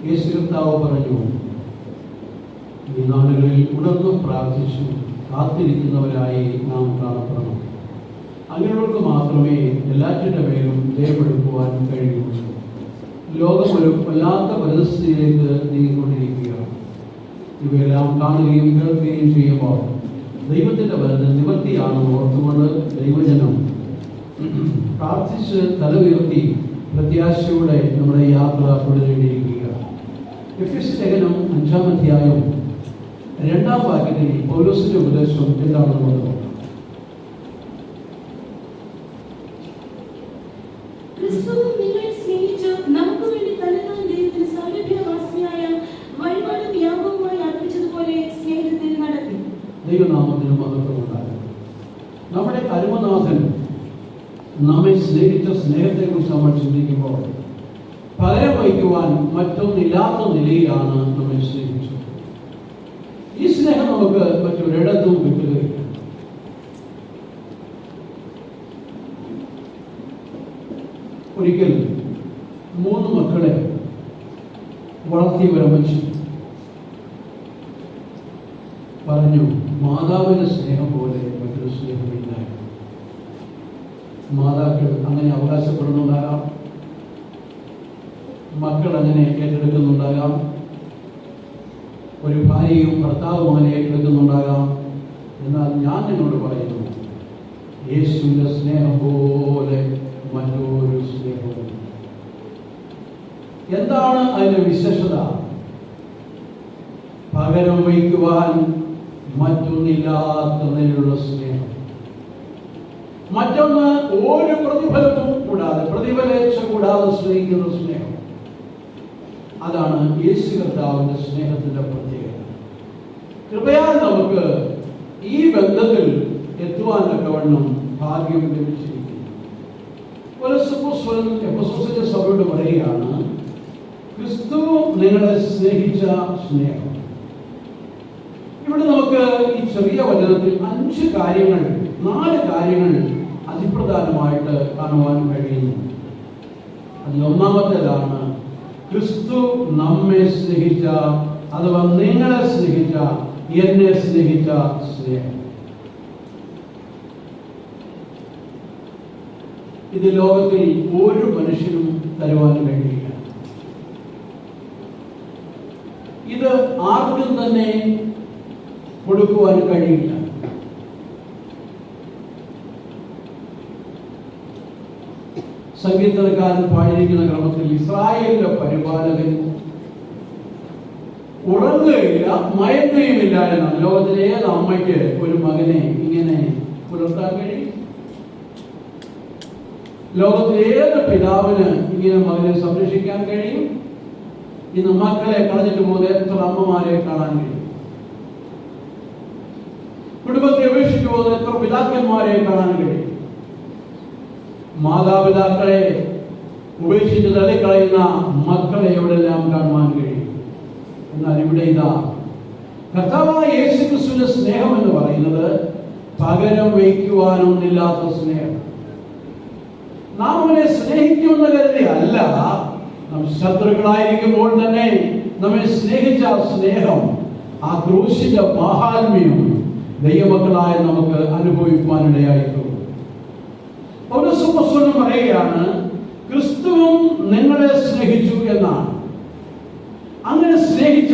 യേശു കർത്താവ് പറഞ്ഞു, ഈ നാളുകളിൽ ഉണർന്നു പ്രാർത്ഥിച്ചു കാത്തിരിക്കുന്നവരായി നാം കാണപ്പെടണം. അങ്ങനെയുള്ളവർക്ക് മാത്രമേ എല്ലാറ്റിൻ്റെ മേലും ജയമെടുക്കുവാൻ കഴിയുള്ളൂ. ലോകം ഒരു വല്ലാത്ത പരിസ്ഥിതിയിലേക്ക് നീങ്ങിക്കൊണ്ടിരിക്കുകയാണ്. ഇവയെല്ലാം കാണുകയും കേൾക്കുകയും ചെയ്യുമ്പോൾ ദൈവത്തിൻ്റെ വചനം നിവൃത്തിയാണെന്ന് ഓർത്തുകൊണ്ട് ദൈവജനം പ്രാർത്ഥിച്ച് തല ഉയർത്തി പ്രത്യാശയോടെ നമ്മുടെ യാത്ര തുടരേണ്ടിയിരിക്കുക. എഫെസ്യ ലേഖനം 5-ാം അധ്യായം 2-ാം വാക്യത്തിൽ പൗലോസിന്റെ ഉപദേശം എന്താണെന്ന് നോക്കാം. ദൈവനാമത്തിന് മഹത്വമുണ്ടാകും. നമ്മുടെ അരുമനാഥൻ നമ്മെ സ്നേഹിച്ച സ്നേഹത്തെക്കുറിച്ച് നമ്മൾ ചിന്തിക്കുമ്പോൾ പകരം വയ്ക്കുവാൻ മറ്റൊന്നില്ലാത്ത നിലയിലാണ് നമ്മെ സ്നേഹിച്ചത്. ഈ സ്നേഹം നമുക്ക് മറ്റൊരിടത്തും കിട്ടുകയില്ല. ഒരിക്കൽ 3 മക്കളെ വളർത്തി വരമച്ചു പറഞ്ഞു, മാതാവിന്റെ സ്നേഹം പോലെ മറ്റൊരു സ്നേഹമില്ല. മാതാക്കൾ അങ്ങനെ അവകാശപ്പെടുന്നുണ്ടാകാം, മക്കൾ അങ്ങനെ ഏറ്റെടുക്കുന്നുണ്ടാകാം, ഒരു ഭാര്യയും ഭർത്താവും അങ്ങനെ ഏറ്റെടുക്കുന്നുണ്ടാകാം. എന്നാൽ ഞാൻ നിന്നോട് പറയുന്നു, യേശുവിന്റെ സ്നേഹം പോലെ മറ്റൊരു സ്നേഹവും. എന്താണ് അതിന്റെ വിശേഷത? പകരം വയ്ക്കുവാൻ മറ്റൊന്നില്ലാത്ത നിലയിലുള്ള സ്നേഹം. മറ്റൊന്ന് ഒരു പ്രതിഫലവും കൂടാതെ, പ്രതിഫലേച്ഛ കൂടാതെ സ്നേഹിക്കുന്ന സ്നേഹം. അതാണ് യേശു കർത്താവിന്റെ സ്നേഹത്തിന്റെ പ്രത്യേകത. കൃപയാൽ നമുക്ക് ഈ ബന്ധത്തിൽ എത്തുവാൻ തക്കവണ്ണം ഭാഗ്യം ലഭിച്ചിരിക്കുന്നു. എഫെസോസിലെ സഭയോട് പറയുകയാണ്, ക്രിസ്തു നിങ്ങളെ സ്നേഹിച്ച സ്നേഹം. ഇവിടെ നമുക്ക് ഈ ചെറിയ വചനത്തിൽ 4 കാര്യങ്ങൾ അതിപ്രധാനമായിട്ട് കാണുവാൻ കഴിയുന്നു. അതിൽ ഒന്നാമത്തേതാണ് ക്രിസ്തു നമ്മെ സ്നേഹിച്ച, അഥവാ നിങ്ങളെ സ്നേഹിച്ച, എന്നെ സ്നേഹിച്ച സ്നേഹം. ഇത് ലോകത്തിൽ ഒരു മനുഷ്യനും തരുവാൻ കഴിയില്ല. ഇത് ആർക്കും തന്നെ കൊടുക്കുവാൻ കഴിയില്ല. സംഗീതക്കാരൻ പാടിയിരിക്കുന്ന ക്രമത്തിൽ ഇസ്രായേലിന്റെ പരിപാലകൻ ഉറങ്ങുകയില്ല, മയങ്ങുകയുമില്ല എന്നാണ്. ലോകത്തിലെ ഏത് അമ്മയ്ക്ക് ഒരു മകനെ ഇങ്ങനെ പുലർത്താൻ കഴിയും? ലോകത്തിലെ ഏത് പിതാവിന് ഇങ്ങനെ മകനെ സംരക്ഷിക്കാൻ കഴിയും? ഇന്ന് മക്കളെ കളഞ്ഞിട്ട് പോകുന്ന എത്ര അമ്മമാരെ കാണാൻ കഴിയും? കുടുംബത്തെ ഉപേക്ഷിച്ചു പോകുന്ന എത്ര പിതാക്കന്മാരെ കാണാൻ കഴിയും? മാതാപിതാക്കളെ ഉപേക്ഷിച്ച് തള്ളിക്കളയുന്ന മക്കളെ എവിടെല്ലാം കാണുവാൻ കഴിയും? എന്നാൽ ഇവിടെ ഇതാ കർത്താവായ യേശു ക്രിസ്തുവിന്റെ സ്നേഹം എന്ന് പറയുന്നത് പകരം വയ്ക്കുവാനൊന്നില്ലാത്ത സ്നേഹം. നാം അവനെ സ്നേഹിക്കുമെന്ന് കരുതി അല്ല, നാം ശത്രുക്കളായിരിക്കുമ്പോൾ തന്നെ നമ്മെ സ്നേഹിച്ച സ്നേഹം, ആ ക്രൂശിന്റെ മഹാത്മ്യം ദൈവമക്കളായ നമുക്ക് അനുഭവിക്കുവാനിടയായിട്ടുണ്ട്. പൗലോസ് അപ്പോസ്തലൻ പറയുകയാണ്, ക്രിസ്തുവും നിങ്ങളെ സ്നേഹിച്ചു എന്നാണ്. അങ്ങനെ സ്നേഹിച്ച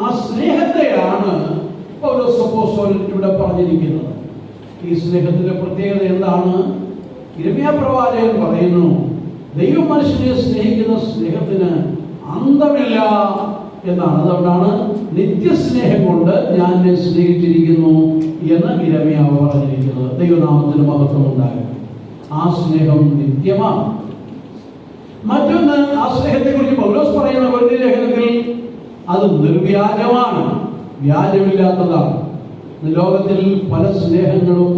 ആ സ്നേഹത്തെയാണ് പൗലോസ് അപ്പോസ്തലൻ ഇവിടെ പറഞ്ഞിരിക്കുന്നത്. ഈ സ്നേഹത്തിന്റെ പ്രത്യേകത എന്താണ്? യിരെമ്യാ പ്രവാചകൻ പറയുന്നു, ദൈവം മനുഷ്യനെ സ്നേഹിക്കുന്ന സ്നേഹത്തിന് അന്തമില്ല എന്നാണ്. അതുകൊണ്ടാണ് നിത്യസ്നേഹം കൊണ്ട് ഞാൻ എന്നെ സ്നേഹിച്ചിരിക്കുന്നു എന്ന് യിരെമ്യാവ് പറഞ്ഞിരിക്കുന്നത്. ദൈവനാമത്തിന് മഹത്വം ഉണ്ടാകും. ആ സ്നേഹം നിത്യമാണ്. മറ്റൊന്ന്, ആ സ്നേഹത്തെക്കുറിച്ച് പൗലോസ് പറയുന്ന കൊരിന്ത്യർ ലേഖനത്തിൽ അത് നിർവ്യാജമാണ്, വ്യാജമില്ലാത്തതാണ്. ലോകത്തിൽ പല സ്നേഹവും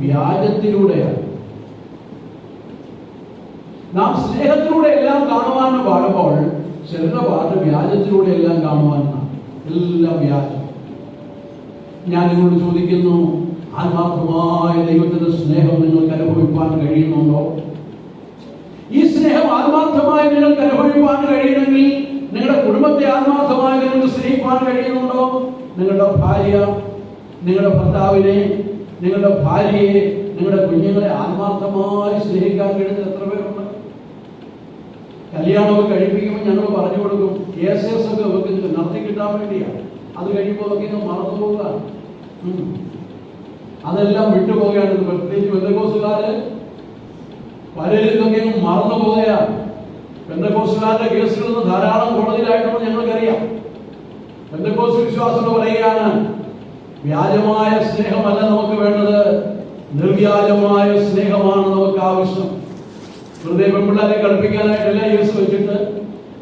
വ്യാജത്തിലൂടെയാണ്. നാം സ്നേഹത്തിലൂടെ എല്ലാം കാണുവാൻ പാടുമ്പോൾ ചിലരുടെ പാട്ട് വ്യാജത്തിലൂടെ എല്ലാം കാണുവാനാണ്. എല്ലാം വ്യാജം. ഞാൻ നിങ്ങളോട് ചോദിക്കുന്നു, ആത്മാർത്ഥമായ ദൈവത്തിന്റെ സ്നേഹം നിങ്ങൾക്ക് അനുഭവിക്കാൻ കഴിയുന്നുണ്ടോ? ഈ സ്നേഹം ആത്മാർത്ഥമായി നിങ്ങൾക്ക് അനുഭവിക്കാൻ കഴിയണമെങ്കിൽ അറിയാം? നിങ്ങളുടെ ഭർത്താവിനെ, നിങ്ങളുടെ ഭാര്യയെ, നിങ്ങളുടെ കുഞ്ഞുങ്ങളെ ആത്മാർത്ഥമായി സ്നേഹിക്കാൻ കഴിയുന്ന എത്ര പേരുണ്ട്? കല്യാണമൊക്കെ കഴിപ്പിക്കുമ്പോൾ ഞങ്ങൾ പറഞ്ഞു കൊടുക്കും, കേസ് ഒക്കെ വെക്കുന്നത് നടത്തി കിട്ടാൻ വേണ്ടിയാണ്. അത് കഴിയുമ്പോൾ ഒക്കെ മറന്നു പോവുക, അതെല്ലാം വിട്ടുപോവുകയാണ്. പ്രത്യേകിച്ച് പെന്തക്കോസ്തുകാര് പലരിതൊക്കെ മറന്നു പോവുകയാണ്. പെന്തക്കോസ്തുകാരുടെ കേസുകളൊന്നും ധാരാളം കോടതിയിലായിട്ടുണ്ടെന്ന് ഞങ്ങൾക്കറിയാം. പെന്തക്കോസ്തു വിശ്വാസം പറയുകയാണ്, വ്യാജമായ സ്നേഹമല്ല നമുക്ക് വേണ്ടത്, നിർവ്യാജമായ സ്നേഹമാണ് നമുക്ക് ആവശ്യം. വെറുതെ പെൺപിള്ളേരെ കളിപ്പിക്കാനായിട്ടല്ല യേശു വെച്ചിട്ട്,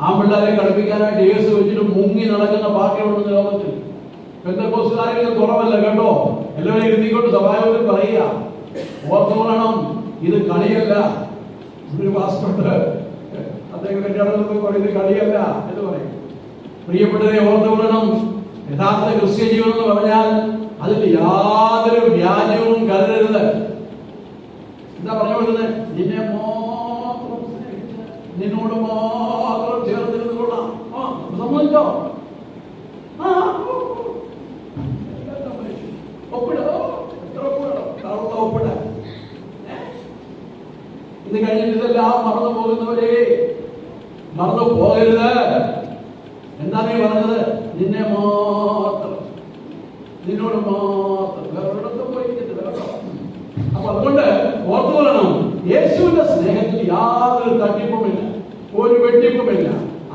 ആ പിള്ളേരെ കളിപ്പിക്കാനായിട്ട് യേശു വെച്ചിട്ട് മുങ്ങി നടക്കുന്ന പാർട്ടികളുണ്ട് ലോകത്തിൽ. പെന്തക്കോസ്തുകാരിൽ കുറവല്ല കേട്ടോ. എല്ലാവരും ഇരുത്തിക്കൊണ്ട് സഭായോഗത്തിൽ പറയുക, ഓർത്തോളണം, ഇത് കളിയല്ല. ഒരു പാസ്പോർട്ട് അദ്ദേഹം കല്യാണത്തിൽ ഇത് കളിയല്ല എന്ന് പറയും. പ്രിയപ്പെട്ടവരെ, ഓർത്തുകൊള്ളണം, യഥാർത്ഥ ക്രിസ്ത്യ ജീവിതം എന്ന് പറഞ്ഞാൽ അതിൽ യാതൊരു വ്യാജവും കരുതരുത്. എന്താ പറഞ്ഞു കൊടുക്കുന്നത്? നിന്നെ മാത്രം സ്നേഹിച്ച് നിന്നോട് മാത്രം ചേർന്നിരുന്നു കൊള്ളാം. സമ്മതിച്ചോ? ഒപ്പിടോ? എത്ര ഒപ്പിടോ? കറുത്ത ഒപ്പിട. ഇത് കഴിഞ്ഞിട്ട് ഇതെല്ലാം മറന്നു പോകുന്നവരെ, മറന്നു പോകരുത്. എന്താ നീ പറഞ്ഞത്? നിന്നെ മാത്രം, നിന്നോട് മാത്രം, വേറൊരിടത്തും പോയിരിക്കത്തില്ല കേട്ടോ. അപ്പൊ അതുകൊണ്ട് ഓർത്തുകൊള്ളണം, യേശുവിന്റെ സ്നേഹത്തിൽ യാതൊരു തട്ടിപ്പുമില്ല, ഒരു വെട്ടിപ്പുമില്ല.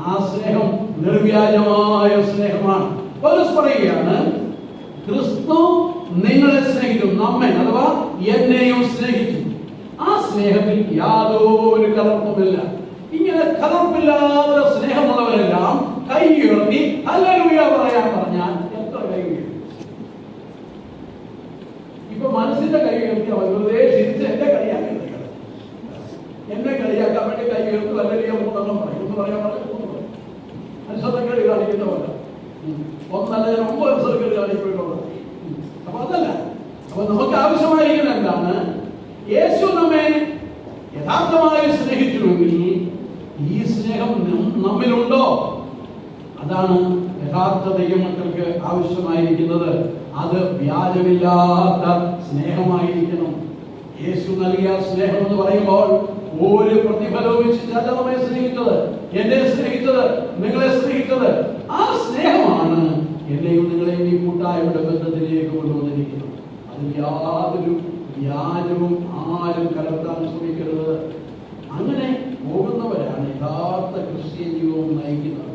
ആ സ്നേഹം നിർവ്യാജമായ സ്നേഹമാണ്. പൗലോസ് പറയുകയാണ്, ക്രിസ്തു നിങ്ങളെ സ്നേഹിച്ചു, നമ്മെ അഥവാ എന്നെയും സ്നേഹിച്ചു. ആ സ്നേഹത്തിൽ യാതൊരു കലർപ്പുമില്ല. ഇങ്ങനെ കലർപ്പില്ലാത്ത സ്നേഹമുള്ളവരെല്ലാം കൈ ഉയർത്തി ഹല്ലേലൂയ പറയാൻ പറഞ്ഞാൽ എത്ര കൈ ഉയർത്തി? ഇപ്പൊ മനസ്സിന്റെ കൈ ഉയർത്തി വെറുതെ തിരിച്ച് എന്നെ കളിയാക്കുന്നത്, എന്നെ കളിയാക്കാൻ വേണ്ടി കൈ ഉയർത്തി ഹല്ലേലൂയ മൂന്നെണ്ണം പറയും. ഒന്ന് പറയാൻ പറഞ്ഞു അനുസരണക്കേട് കാണിക്കുന്ന പോലെ ഒന്നല്ല, ഞാൻ 9 അനുസരണക്കേട് കാണിക്കുമ്പോഴുള്ള. അപ്പൊ അതല്ല. അപ്പൊ നമുക്ക് ആവശ്യമായിരിക്കുന്നത് എന്താണ്? യേശു നമ്മെ യഥാർത്ഥമായി സ്നേഹിച്ചുവെങ്കിൽ ഈ സ്നേഹം നമ്മിലുണ്ടോ? അതാണ് യഥാർത്ഥ ദൈവമക്കൾക്ക് ആവശ്യമായിരിക്കുന്നത്. അത് വ്യാജമില്ലാത്ത സ്നേഹമായിരിക്കണം. യേശു നൽകിയ സ്നേഹം എന്ന് പറയുമ്പോൾ ഒരു പ്രതിഫലവും ഇച്ഛിച്ചല്ല നമ്മെ സ്നേഹിച്ചത്, എന്നെ സ്നേഹിച്ചത്, നിങ്ങളെ സ്നേഹിച്ചത്. ആ സ്നേഹമാണ് എന്നെയും നിങ്ങളെയും ഈ കൂട്ടായ്മയുടെ ബന്ധത്തിലേക്ക് കൊണ്ടുവന്നിരിക്കുന്നത്. അതിൽ യാതൊരു വ്യാജവും ആരും കലർത്താൻ ശ്രമിക്കരുത്. അങ്ങനെ പോകുന്നവരാണ് യഥാർത്ഥ ക്രിസ്തീയ ജീവിതം നയിക്കുന്നത്.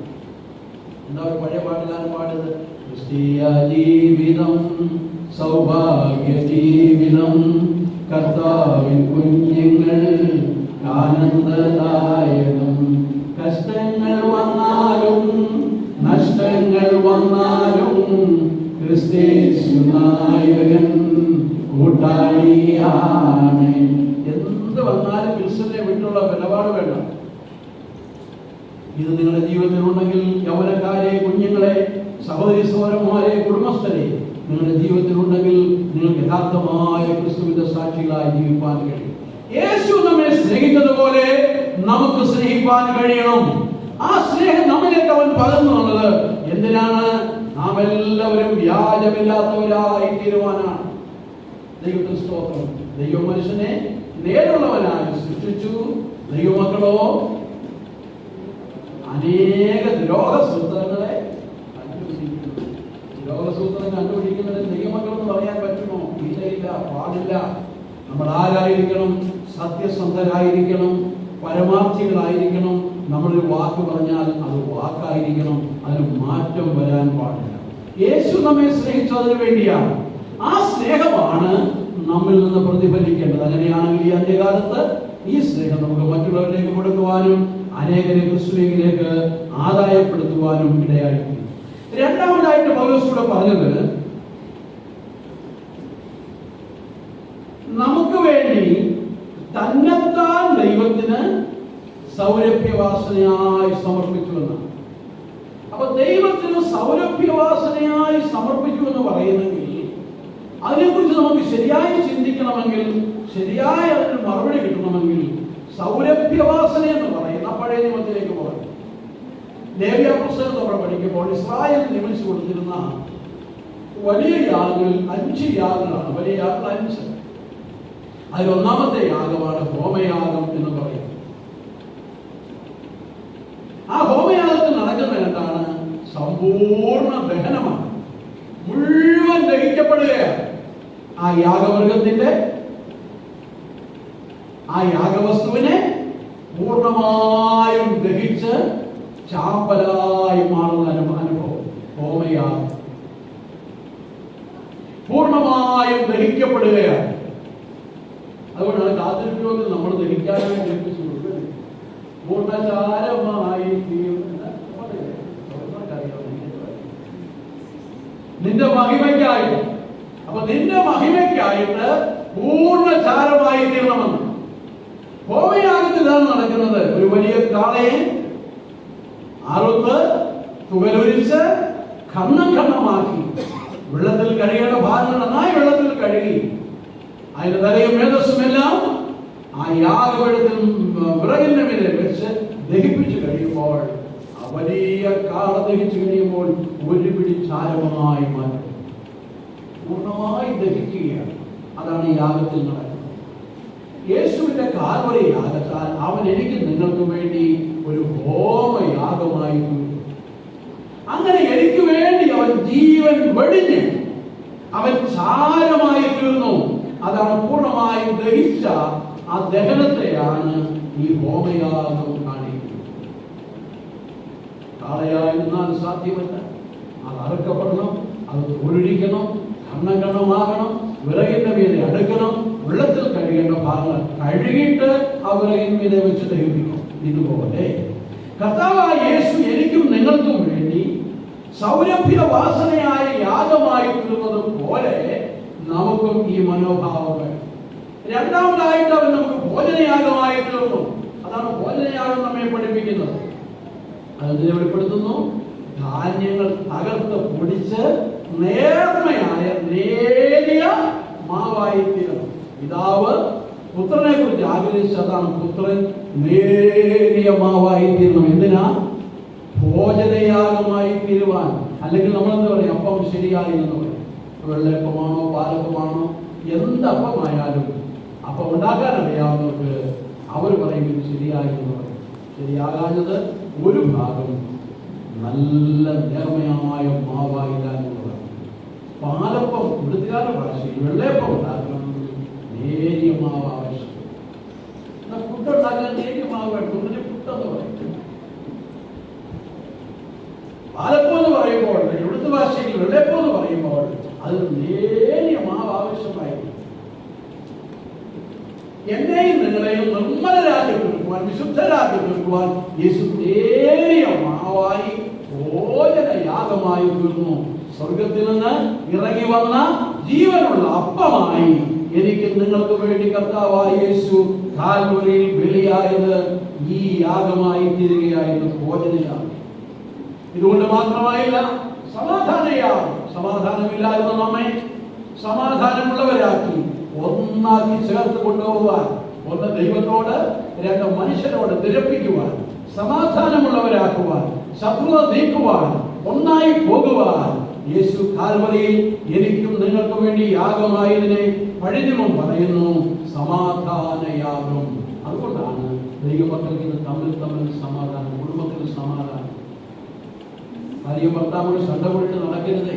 എന്താ ഒരു പഴയ പാട്ടിലാണ് പാടുന്നത്? ക്രിസ്തീയ ജീവിതം സൗഭാഗ്യ ജീവിതം, കർത്താവിൻ കുഞ്ഞുങ്ങൾ ആനന്ദദായകം. കഷ്ടങ്ങൾ വന്നാലും നഷ്ടങ്ങൾ വന്നാലും ക്രിസ്തേശു നായകൻ കൂട്ടാളിയാണ്. എന്ത് വന്നാലും ക്രിസ്തുവിനെ വിട്ടുള്ള നിലപാട് വേണ്ട. ഇത് നിങ്ങളുടെ ജീവിതത്തിലുണ്ടെങ്കിൽ യൗവനക്കാരെ, കുഞ്ഞുങ്ങളെ, സഹോദരി സഹോദരന്മാരെ, കുടുംബസ്ഥരെ നിങ്ങളുടെ ജീവിതത്തിലുണ്ടെങ്കിൽ നിങ്ങൾക്ക് യഥാർത്ഥമായ ക്രിസ്തുവിന്റെ സാക്ഷികളായി ജീവിക്കാൻ കഴിയും. യേശു നമ്മെ സ്നേഹിച്ചതുപോലെ നമുക്ക് സ്നേഹിക്കാൻ കഴിയണം. ആ സ്നേഹം നമ്മിലേക്ക് അവൻ പകർന്നുള്ളത് എന്തിനാണ്? നാം എല്ലാവരും വ്യാജമില്ലാത്തവരായി തീരുവാനാണ്. ദൈവത്തിന് സ്തോത്രം. ദൈവ മനുഷ്യനെ നേരുള്ളവനായി സൃഷ്ടിച്ചു. ദൈവമക്കളോ അനേക ദ്രോഹസൂത്രങ്ങളെ കണ്ടുപിടിക്കുന്നു. ദ്രോഹസൂത്രം കണ്ടുപിടിക്കുന്നതിന് ദൈവമക്കളെന്ന് പറയാൻ പറ്റുമോ? ഇല്ല, പാടില്ല. നമ്മൾ ആരായിരിക്കണം? സത്യസന്ധരായിരിക്കണം, പരമാർത്ഥികളായിരിക്കണം. നമ്മളൊരു വാക്ക് പറഞ്ഞാൽ അത് വാക്കായിരിക്കണം, അതിന് മാറ്റം വരാൻ പാടില്ല. യേശു നമ്മെ സ്നേഹിച്ചതിന് വേണ്ടിയാണ്. ആ സ്നേഹമാണ് നമ്മിൽ നിന്ന് പ്രതിഫലിക്കേണ്ടത്. അങ്ങനെയാണെങ്കിൽ ഈ അന്ത്യകാലത്ത് ഈ സ്നേഹം നമുക്ക് മറ്റുള്ളവരിലേക്ക് കൊടുക്കുവാനും അനേകരെ ക്രിസ്തുവിലേക്ക് ആദായപ്പെടുത്തുവാനും ഇടയായിരിക്കും. രണ്ടാമതായിട്ട് പൗലോസ് കൂടെ പറഞ്ഞത്, നമുക്ക് വേണ്ടി തന്നെത്താൻ ദൈവത്തിന് സൗരഭ്യവാസനയായി സമർപ്പിച്ചുവെന്നാണ്. അപ്പൊ ദൈവത്തിന് സൗരഭ്യവാസനയായി സമർപ്പിച്ചു എന്ന് പറയുന്നെങ്കിൽ അതിനെക്കുറിച്ച് നമുക്ക് ശരിയായി ചിന്തിക്കണമെങ്കിൽ, ശരിയായ അതിന് മറുപടി കിട്ടണമെങ്കിൽ സൗരഭ്യവാസന എന്ന് പറയുന്ന പഴയ നിയമത്തിലേക്ക് പോകണം. ലേവ്യ പുസ്തകം നമ്മൾ പഠിക്കുമ്പോൾ ഇസ്രായേൽ നിയമിച്ചു കൊടുത്തിരുന്ന വലിയ യാഗങ്ങളിൽ 5 യാഗങ്ങളാണ്. വലിയ യാഗങ്ങൾ 5. അതിൽ ഒന്നാമത്തെ യാഗമാണ് ഹോമയാഗം എന്ന് പറയുന്നത്. ആ ഹോമയാഗത്തിൽ നടക്കുന്ന എന്താണ്? സമ്പൂർണ്ണ ദഹനമാണ്. മുഴുവൻ ദഹിക്കപ്പെടുകയാണ്. ആ യാഗമൃഗത്തിന്റെ ആ യാഗവസ്തുവിനെ പൂർണ്ണമായും ദഹിച്ച് ചാമ്പലായി മാറുന്ന അനുഭവം ഹോമയാഗം. പൂർണ്ണമായും ദഹിക്കപ്പെടുകയാണ്. അതുകൊണ്ടാണ് കാത്തിരിപ്പിൽ നമ്മൾ ദഹിക്കാനായി ഏൽപ്പിച്ചു കൊടുക്കുന്നത്. പൂർണ്ണചാരമായി നിന്റെ മഹിമയ്ക്കായിട്ട്. അപ്പൊ നിന്റെ മഹിമയ്ക്കായിട്ട് പൂർണ്ണചാരമായി തീരണമെന്ന്. ഹോമയാഗത്തിൽ ഇതാണ് നടക്കുന്നത്. ഒരു വലിയ കാളയെ അറുത്ത് തുകലൊരിച്ച് ഖണ്ണം ഖണ്ണമാക്കി വെള്ളത്തിൽ കഴുകേണ്ട ഭാഗങ്ങൾ നന്നായി വെള്ളത്തിൽ കഴുകി അതിന്റെ തലയും മേധസ്സുമെല്ലാം ആ യാഗപീഠത്തിൽ വിറകിന്റെ മീതെ വെച്ച് ദഹിപ്പിച്ചു കഴിയുമ്പോൾ, ആ വലിയ കാള ദഹിച്ചു കഴിയുമ്പോൾ ഒരു പിടി ചാരമായി മാറ്റും. പൂർണ്ണമായി ദഹിക്കുകയാണ്. അതാണ് ഈ യാഗത്തിൽ നടക്കുന്നത്. യേശുവിന്റെ കാൽവരി യാഗത്താൽ അവൻ എനിക്ക് നിങ്ങൾക്ക് വേണ്ടി ഒരു ഹോമയാഗമായി തീർന്നു. അങ്ങനെ എനിക്ക് വേണ്ടി അവൻ ജീവൻ വെടിഞ്ഞ് അവൻ ചാരമായി തീർന്നു. അതാണ് പൂർണ്ണമായും ദഹിച്ച ആ ദഹനത്തെയാണ് ഈ ഹോമയാഗം കാണിക്കുന്നത്. കാളയായി നിന്നാൽ സാധ്യമല്ല. അത് അറുക്കപ്പെടണം, അത് ഒഴിക്കണം, കണ്ണം കണ്ണമാകണം, വിറകിന്റെ മീതെ അടുക്കണം, വെള്ളത്തിൽ കഴുകേണ്ട ഭാഗങ്ങൾ കഴുകിയിട്ട് ആ വിറകിന് മീതെ വെച്ച് ദഹിപ്പിക്കും. ഇതുപോലെ കർത്താവായ യേശു എനിക്കും നിങ്ങൾക്കും വേണ്ടി സൗരഭ്യ വാസനയായ യാഗമായി തീർന്നത് പോലെ നമുക്കും ഈ മനോഭാവം വേണം. രണ്ടാമതായിട്ട് അവൻ നമുക്ക് ഭോജനയാഗമായി തീർന്നു. അതാണ് ഭോജനയാഗം നമ്മെ പഠിപ്പിക്കുന്നത്. അതിനെ വെളിപ്പെടുത്തുന്നു. ധാന്യങ്ങൾ തകർത്ത് പൊടിച്ച് നേർമയായ നേരിയ മാവായി തീരണം. പിതാവ് പുത്രനെ കുറിച്ച് ആഗ്രഹിച്ചതാണ് പുത്രൻ നേരിയ മാവായി തീരണം. എന്തിനാ? ഭോജനയാഗമായി തീരുവാൻ. അല്ലെങ്കിൽ നമ്മളെന്ത് പറയും? അപ്പം ശരിയായി എന്ന് പറയും. വെള്ളയപ്പമാണോ പാലപ്പമാണോ എന്തപ്പമായാലും അപ്പം ഉണ്ടാക്കാൻ അറിയാവുന്നവർക്ക് അവർ പറയും ഇത് ശരിയായി എന്ന് പറയും. ശരിയാകാഞ്ഞത് ഒരു ഭാഗം നല്ല നേർമയായ മാവായില്ല എന്നുള്ളതാണ്. പാലപ്പം ഇവിടുത്തുകാരുടെ ഭാഷയിൽ വെള്ളയപ്പം ഉണ്ടാക്കണമെങ്കിൽ നേരിയ മാവ് ആവശ്യം. പുട്ടുണ്ടാക്കാൻ നേരിയ മാവ് വേണം. പുട്ടെന്ന് പറയും. പാലപ്പം എന്ന് പറയുമ്പോൾ ഇവിടുത്തെ ഭാഷയിൽ വെള്ളയപ്പം എന്ന് പറയുമ്പോൾ അത് നേരിയ മാവ് ആവശ്യമായിരിക്കും. എന്നെയും നിങ്ങളെയും നിർമ്മലരാക്കി തീർക്കുവാൻ, വിശുദ്ധരാക്കി തീർക്കുവാൻ യേശു നേരിയ മാവായി ഭോജനയാഗമായി തീർന്നു. സ്വർഗത്തിൽ നിന്ന് ഇറങ്ങി വന്ന ജീവനുള്ള അപ്പമായി എനിക്ക് നിങ്ങൾക്ക് വേണ്ടി കർത്താവായ യേശു കാൽവരിയിൽ ബലിയായത് ഈ യാഗമായി തീരുകയായിരുന്നു. ഭോജനയാഗം. ഇതുകൊണ്ട് മാത്രമായില്ല, സമാധാനയാഗം. സമാധാനമില്ലായിരുന്ന നമ്മെ സമാധാനമുള്ളവരാക്കി ഒന്നാക്കി ചേർത്ത് കൊണ്ടുപോകാൻ, ഒന്ന് ദൈവത്തോട്, രണ്ട് മനുഷ്യരോട് നിരപ്പിക്കുവാൻ, സമാധാനമുള്ളവരാക്കുവാൻ, ശത്രുത നീക്കുവാൻ, ഒന്നായി പോകുവാൻ യേശു കാൽവരിയിൽ എനിക്കും നിങ്ങൾക്ക് വേണ്ടി യാഗമായതിനെ പഴയനിയമം പറയുന്നു സമാധാനയാഗം. അതുകൊണ്ടാണ് ദൈവമക്കൾക്ക് തമ്മിൽ സമാധാനം, കുടുംബത്തിൽ സമാധാനം. ഭാര്യ ഭർത്താവിനോട് ശണ്ട കൊണ്ടിട്ട് നടക്കരുതേ.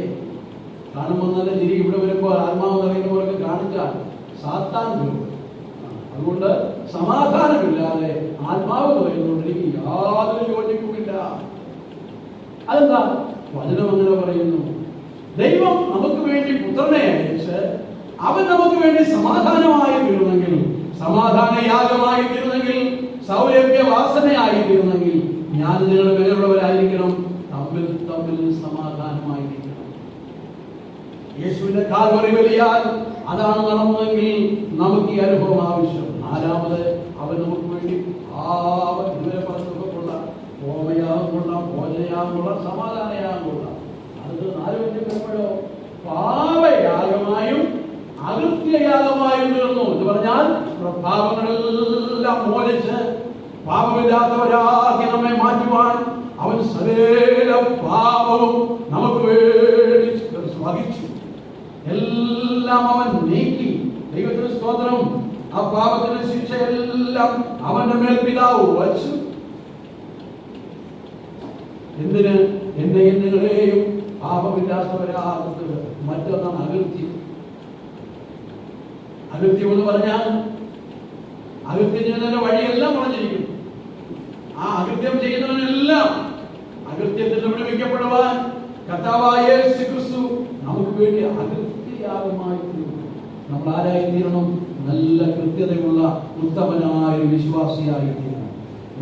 കാണുമ്പോൾ തന്നെ തിരി ഇവിടെ വരുമ്പോൾ ആത്മാവ് പറയുന്നവർക്ക് കാണിച്ചാൽ സാത്താൻ വരും. അതുകൊണ്ട് സമാധാനമില്ലാതെ ആത്മാവ് പറയുന്നതുകൊണ്ട് എനിക്ക് യാതൊരു യോജിപ്പുമില്ല. അതെന്താ? വചനം അങ്ങനെ പറയുന്നു. ദൈവം നമുക്ക് വേണ്ടി പുത്രനെ അയച്ച് അവൻ നമുക്ക് വേണ്ടി സമാധാനമായി തീർന്നെങ്കിൽ, സമാധാനയാഗമായി തീർന്നെങ്കിൽ, സൗരഭ്യ വാസനയായി തീർന്നെങ്കിൽ ഞാൻ നിങ്ങൾ വിലയുള്ളവരായിരിക്കണം. തമ്മിൽ സമാധാനമായിരിക്കണം. യേശുവിന്റെ കാൽവരി ബലിയാൽ അതാണ് നടന്നതെങ്കിൽ നമുക്ക് ഈ അനുഭവം ആവശ്യം. നാലാമത് അവൻ നമുക്ക് വേണ്ടി ഇതുവരെ പറഞ്ഞുള്ള ഹോമയാഗമുള്ള, ഭോജനയാഗമുള്ള, സമാധാനയാഗമുള്ള അത് 4 വരുമ്പോഴോ പാപയാഗമായും അകൃത്യയാഗമായും തീർന്നു. എന്ന് പറഞ്ഞാൽ പാപങ്ങളെല്ലാം മോചിച്ച് പാപമില്ലാത്തവരാക്കി നമ്മെ മാറ്റുവാൻ അവൻ സകല പാപവും നമുക്ക് വേണ്ടി വഹിച്ചു. പാപങ്ങളെല്ലാം അവൻ നീക്കി. ദൈവത്തിന് സ്തോത്രം. ആ പാപത്തിന്റെ ശിക്ഷയെല്ലാം അവന്റെ മേൽ പിതാവ് വച്ചു. എന്തിന്? എന്റെയും നിങ്ങളെയും പാപമില്ലാത്തവരാകുന്നത്. മറ്റൊന്നാണ് അകൃത്യം. അകൃത്യം എന്ന് പറഞ്ഞാൽ അകൃത്യം ചെയ്യുന്നതിന്റെ വഴിയെല്ലാം പറഞ്ഞിരിക്കുന്നു. ആ അകൃത്യം ചെയ്യുന്നവനെല്ലാം അകൃത്യത്തിൽ വിടുവിക്കപ്പെടുവാൻ കർത്താവായ യേശു ക്രിസ്തു നമുക്ക് വേണ്ടി അകൃത്യയാഗമായി തീർന്നു. നമ്മൾ ആരായി തീരണം? നല്ല കൃത്യതയുള്ള ഉത്തമനായ ഒരു വിശ്വാസിയായി തീരണം.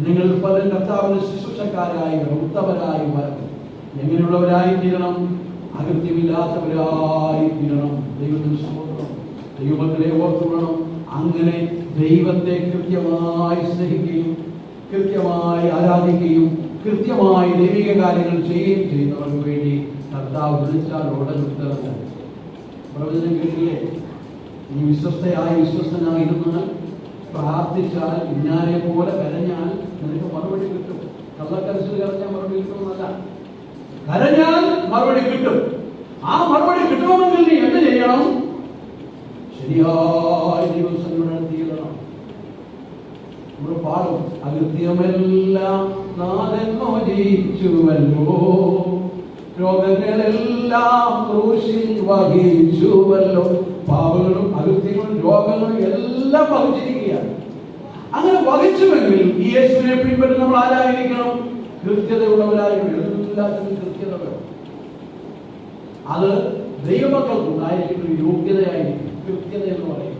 നിങ്ങൾ പലരും കർത്താവിന്റെ ശുശ്രൂഷക്കാരായി ഉത്തമരായി വരണം. എങ്ങനെയുള്ളവരായി തീരണം? അകൃത്യമില്ലാത്തവരായി തീരണം. ദൈവത്തിന് സ്തോത്രം. ദൈവമക്കളെ ഓർത്തുകൊള്ളണം. അങ്ങനെ ദൈവത്തെ കൃത്യമായി സ്നേഹിക്കുകയും കൃത്യമായി ആരാധിക്കുകയും കൃത്യമായി ദൈവിക കാര്യങ്ങൾ ചെയ്യുകയും ചെയ്യുന്നവർക്ക് വേണ്ടി കർത്താവ് വിളിച്ചാൽ ഉടൻ ഉത്തരവ്. പ്രവചനം കേട്ടില്ലേ? നീ വിശ്വസ്തനായിരുന്നാൽ പ്രാർത്ഥിച്ചാൽ ഇന്നാരെ പോലെ കരഞ്ഞാൽ നിനക്ക് മറുപടി കിട്ടും. കള്ളക്കരച്ചിൽ കരഞ്ഞാൽ മറുപടി കിട്ടുമെന്നല്ല, കരഞ്ഞാൽ മറുപടി കിട്ടും. ആ മറുപടി കിട്ടണമെങ്കിൽ നീ എന്ത് ചെയ്യണം? ശരിയായ ദിവസങ്ങൾ നടത്തിയിടണം. നമ്മൾ പാടും, അകൃത്യമെല്ലാം നാഥൻ മോചിച്ചുവല്ലോ, രോഗങ്ങളെല്ലാം ക്രൂശിൽ വഹിച്ചുവല്ലോ. പാപങ്ങളും അകൃത്യങ്ങളും രോഗങ്ങളും എല്ലാം വഹിച്ചിരിക്കുകയാണ്. അങ്ങനെ വഹിച്ചുവെങ്കിൽ ഈ യേശുവിനെ പിൻപറ്റി നമ്മൾ ആരായിരിക്കണം? കൃത്യതയുള്ളവരായി. എല്ലാത്തിനും കൃത്യത വേണം. അത് ദൈവമക്കൾക്കുണ്ടായിരിക്കുന്ന ഒരു യോഗ്യതയായിരിക്കും കൃത്യത എന്ന് പറയും.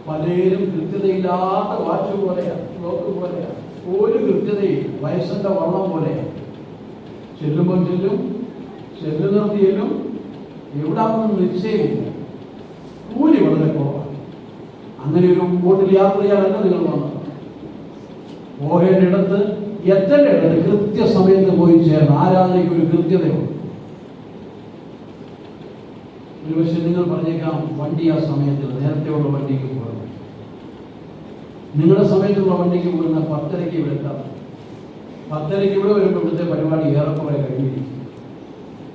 പലരും കൃത്യതയില്ലാത്ത വാച്ച് പോലെയാണ്, ക്ലോക്ക് പോലെയാണ്. ഒരു കൃത്യതയും വയസ്സിന്റെ വണ്ണം പോലെയാണ്. ചെല്ലുമ്പോൾ ചെല്ലുന്നിടത്തിലും എവിടാണെന്ന് നിശ്ചയമില്ല. കൂലി വളരെ കുറവാണ്. അങ്ങനെ ഒരു ബോട്ടിൽ യാത്ര ചെയ്യാനല്ല നിങ്ങൾ വന്നത്. പോകേണ്ടിടത്ത് എത്തേണ്ടിടത്ത് കൃത്യസമയത്ത് പോയി ചേർന്ന് ആരാധനയ്ക്ക് ഒരു കൃത്യതയുണ്ട്. ഒരു പക്ഷേ നിങ്ങൾ പറഞ്ഞേക്കാം, വണ്ടി ആ സമയത്ത് നേരത്തെയുള്ള വണ്ടിക്ക് പോകണം. നിങ്ങളുടെ സമയത്തുള്ള വണ്ടിക്ക് പോകുന്ന 10:30 ഇവിടെ എത്താം. 10:30 ഇവിടെ വരുമ്പോൾ ഇവിടുത്തെ പരിപാടി ഏറെക്കുറെ കഴിഞ്ഞിരിക്കും.